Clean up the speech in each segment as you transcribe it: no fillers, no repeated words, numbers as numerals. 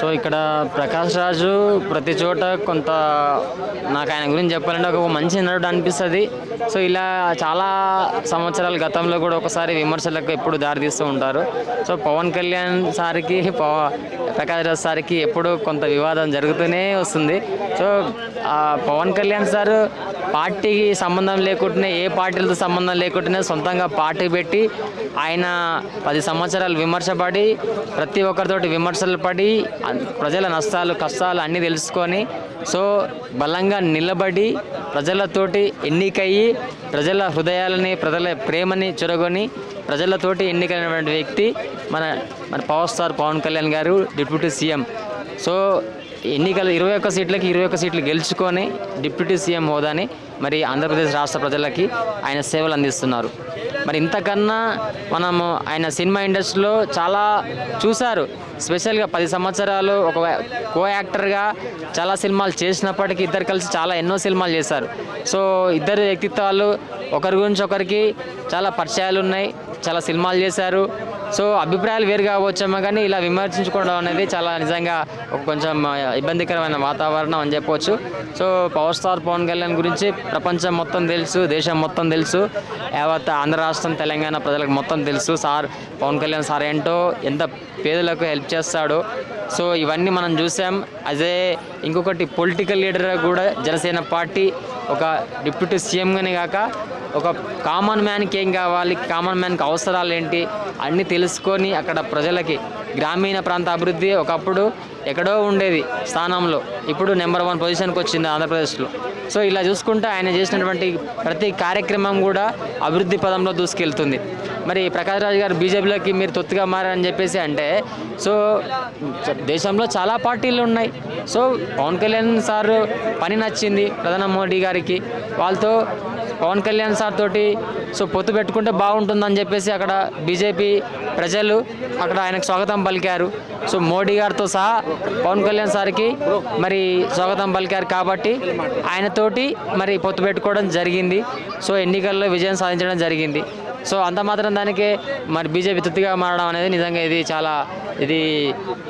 So ఇక్కడ ప్రకాష్ రాజు ప్రతి చోట కొంత నాకు ఆయన గురించి చెప్పాలంటే ఒక మంచి నటుడు అనిపిస్తుంది. సో ఇలా చాలా సంవత్సరాల గతంలో కూడా ఒకసారి విమర్శలకు ఎప్పుడు దారితీస్తూ ఉంటారు. సో పవన్ కళ్యాణ్ సార్కి ప్రకాష్ రాజు సార్కి ఎప్పుడు కొంత వివాదం జరుగుతూనే వస్తుంది. సో పవన్ కళ్యాణ్ సార్ పార్టీకి సంబంధం లేకుండానే, ఏ పార్టీలతో సంబంధం లేకుండానే సొంతంగా పార్టీ పెట్టి ఆయన 10 సంవత్సరాలు విమర్శపడి ప్రతి ఒక్కరితోటి విమర్శలు పడి ప్రజల నష్టాలు కష్టాలు అన్నీ తెలుసుకొని సో బలంగా నిలబడి ప్రజలతోటి ఎన్నికయ్యి ప్రజల హృదయాలని ప్రజల ప్రేమని చొరగొని ప్రజలతోటి ఎన్నికైనటువంటి వ్యక్తి మన మన పవర్ స్టార్ పవన్ కళ్యాణ్ గారు, డిప్యూటీ సీఎం. సో ఎన్నికలు 21 సీట్లకి 21 సీట్లు గెలుచుకొని డిప్యూటీ సీఎం హోదాని మరి ఆంధ్రప్రదేశ్ రాష్ట్ర ప్రజలకి ఆయన సేవలు అందిస్తున్నారు. మరి ఇంతకన్నా మనము ఆయన సినిమా ఇండస్ట్రీలో చాలా చూశారు. స్పెషల్గా 10 సంవత్సరాలు ఒక కో యాక్టర్గా చాలా సినిమాలు చేసినప్పటికీ ఇద్దరు కలిసి ఎన్నో సినిమాలు చేశారు. సో ఇద్దరు వ్యక్తిత్వాలు ఒకరి గురించి ఒకరికి చాలా పరిచయాలు ఉన్నాయి, చాలా సినిమాలు చేశారు. సో అభిప్రాయాలు వేరు కావచ్చేమో కానీ ఇలా విమర్శించుకోవడం అనేది చాలా నిజంగా కొంచెం ఇబ్బందికరమైన వాతావరణం అని చెప్పవచ్చు. So power star Pawan Kalyan గురించి ప్రపంచం మొత్తం తెలుసు, దేశం మొత్తం తెలుసు, యావత్ ఆంధ్ర రాష్ట్రం తెలంగాణ ప్రజలకు మొత్తం తెలుసు. సార్ పవన్ కళ్యాణ్ సార్ ఏంటో, ఎంత పేదలకు హెల్ప్ చేస్తాడో. సో ఇవన్నీ మనం చూసాం. అదే ఇంకొకటి పొలిటికల్ లీడర్ కూడా జనసేన పార్టీ ఒక డిప్యూటీ సీఎంగానే కాక ఒక కామన్ మ్యాన్కి ఏం కావాలి, కామన్ మ్యాన్కి అవసరాలు ఏంటి అన్నీ తెలుసుకొని అక్కడ ప్రజలకి గ్రామీణ ప్రాంత అభివృద్ధి ఒకప్పుడు ఎక్కడో ఉండేది స్థానంలో, ఇప్పుడు నెంబర్ 1 పొజిషన్కి వచ్చింది ఆంధ్రప్రదేశ్లో. సో ఇలా చూసుకుంటే ఆయన చేసినటువంటి ప్రతి కార్యక్రమం కూడా అభివృద్ధి పదంలో దూసుకెళ్తుంది. మరి ప్రకాష్ రాజ్ గారు బీజేపీలోకి మీరు తొత్తుగా మారని చెప్పేసి అంటే, సో దేశంలో చాలా పార్టీలు ఉన్నాయి. సో పవన్ కళ్యాణ్ సార్ పని నచ్చింది ప్రధాని మోడీ గారికి, వాళ్ళతో పవన్ కళ్యాణ్ సార్ తోటి సో పొత్తు పెట్టుకుంటే బాగుంటుందని చెప్పేసి అక్కడ బీజేపీ ప్రజలు అక్కడ ఆయనకు స్వాగతం పలికారు. సో మోడీ గారితో సహా పవన్ కళ్యాణ్ సార్కి మరి స్వాగతం పలికారు కాబట్టి ఆయనతోటి మరి పొత్తు పెట్టుకోవడం జరిగింది. సో ఎన్నికల్లో విజయం సాధించడం జరిగింది. సో అంత మాత్రం దానికే మరి బీజేపీ తొత్తుగా మారడం అనేది నిజంగా ఇది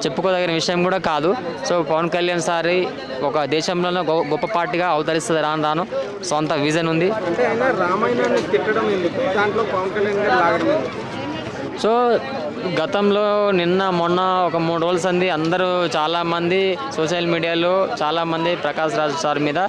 చెప్పుకోదగిన విషయం కూడా కాదు. సో పవన్ కళ్యాణ్ సారి ఒక దేశంలోనే గొప్ప పార్టీగా అవతరిస్తుంది రాను. సొంత విజన్ ఉంది. సో గతంలో నిన్న మొన్న ఒక 3 రోజుల సంది అందరూ చాలామంది సోషల్ మీడియాలో చాలామంది ప్రకాష్ రాజ్ సార్ మీద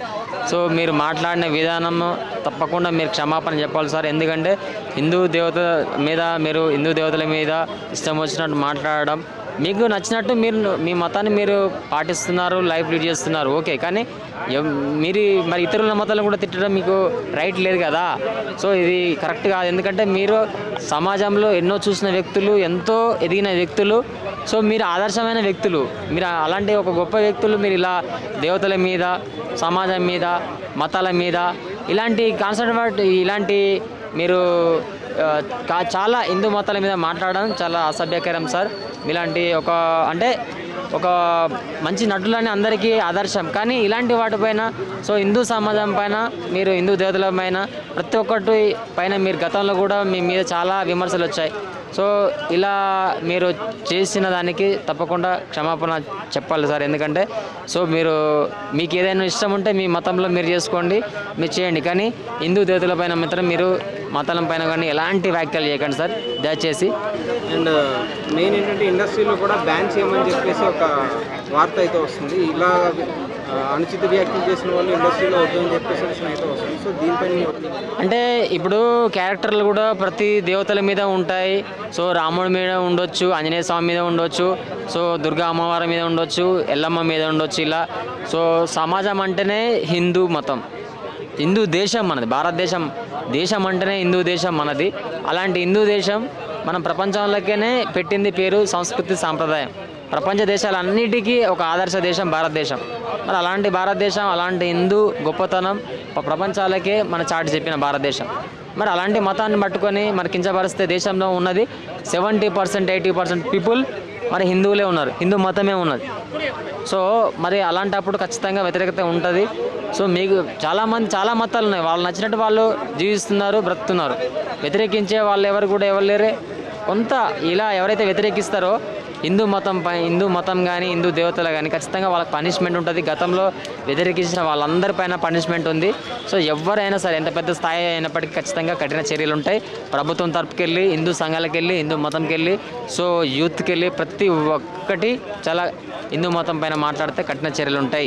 సో మీరు మాట్లాడిన విధానం తప్పకుండా మీరు క్షమాపణ చెప్పాలి సార్. ఎందుకంటే హిందూ దేవతల మీద ఇష్టం వచ్చినట్టు మాట్లాడడం, మీకు నచ్చినట్టు మీరు మీ మతాన్ని మీరు పాటిస్తున్నారు, లైఫ్ లీడ్ చేస్తున్నారు, ఓకే. కానీ మీరు మరి ఇతరుల మతాలను కూడా తిట్టడం మీకు రైట్ లేదు కదా. సో ఇది కరెక్ట్ కాదు. ఎందుకంటే మీరు సమాజంలో ఎన్నో చూసిన వ్యక్తులు, ఎంతో ఎదిగిన వ్యక్తులు. సో మీరు ఆదర్శమైన వ్యక్తులు, మీరు అలాంటి ఒక గొప్ప వ్యక్తులు. మీరు ఇలా దేవతల మీద, సమాజం మీద, మతాల మీద ఇలాంటి కాన్సెప్ట్ ఇలాంటి మీరు చాలా హిందూ మతాల మీద మాట్లాడడం చాలా అసభ్యకరం సార్. ఇలాంటి ఒక మంచి నటులని అందరికీ ఆదర్శం, కానీ ఇలాంటి వాటిపైన సో హిందూ సమాజం పైన, మీరు హిందూ దేవతల పైన ప్రతి ఒక్కటి పైన మీరు గతంలో కూడా మీ మీద చాలా విమర్శలు వచ్చాయి. సో ఇలా మీరు చేసిన దానికి తప్పకుండా క్షమాపణ చెప్పాలి సార్. ఎందుకంటే సో మీకు ఏదైనా ఇష్టం ఉంటే మీ మతంలో మీరు చేసుకోండి, మీరు చేయండి. కానీ హిందూ దేవతల పైన మాత్రం మీరు మతాల పైన కానీ ఎలాంటి వ్యాఖ్యలు చేయకండి సార్ దయచేసి. అండ్ మెయిన్ ఏంటంటే ఇండస్ట్రీలో కూడా బ్యాన్ చేయమని చెప్పేసి ఒక వార్త అయితే వస్తుంది. ఇలా అనుచిత వ్యాఖ్యలు చేసిన వాళ్ళు ఇండస్ట్రీలో వద్దని చెప్పేసి అయితే వస్తుంది. సో దీనిపైన అంటే ఇప్పుడు క్యారెక్టర్లు కూడా ప్రతి దేవతల మీద ఉంటాయి. సో రాముడి మీద ఉండొచ్చు, ఆంజనేయ స్వామి మీద ఉండొచ్చు, సో దుర్గా అమ్మవారి మీద ఉండొచ్చు, ఎల్లమ్మ మీద ఉండొచ్చు. ఇలా సో సమాజం అంటేనే హిందూ మతం, హిందూ దేశం మనది, భారతదేశం దేశం అంటేనే హిందూ దేశం మనది. అలాంటి హిందూ దేశం మనం ప్రపంచంలోకేనే పెట్టింది పేరు సంస్కృతి సాంప్రదాయం. ప్రపంచ దేశాలన్నిటికీ ఒక ఆదర్శ దేశం భారతదేశం. మరి అలాంటి భారతదేశం, అలాంటి హిందూ గొప్పతనం ప్రపంచాలకే మన చాటి చెప్పిన భారతదేశం. మరి అలాంటి మతాన్ని పట్టుకొని మరి కించపరిస్తే దేశంలో ఉన్నది 70% 80% పీపుల్ మరి హిందువులే ఉన్నారు, హిందూ మతమే ఉన్నది. సో మరి అలాంటప్పుడు ఖచ్చితంగా వ్యతిరేకత ఉంటుంది. సో మీకు చాలా మతాలు ఉన్నాయి, వాళ్ళు నచ్చినట్టు వాళ్ళు జీవిస్తున్నారు, బ్రతుకుతున్నారు. వ్యతిరేకించే వాళ్ళు ఎవరు లేరే. కొంత ఇలా ఎవరైతే వ్యతిరేకిస్తారో హిందూ మతం కానీ హిందూ దేవతలు కానీ ఖచ్చితంగా వాళ్ళకి పనిష్మెంట్ ఉంటుంది. గతంలో వ్యతిరేకించిన వాళ్ళందరిపైన పనిష్మెంట్ ఉంది. సో ఎవరైనా సరే ఎంత పెద్ద స్థాయి అయినప్పటికీ ఖచ్చితంగా కఠిన చర్యలు ఉంటాయి. ప్రభుత్వం తరపుకి వెళ్ళి, హిందూ సంఘాలకు వెళ్ళి, హిందూ మతంకి వెళ్ళి, సో యూత్కి వెళ్ళి ప్రతి ఒక్కటి చాలా హిందూ మతం పైన మాట్లాడితే కఠిన చర్యలు ఉంటాయి.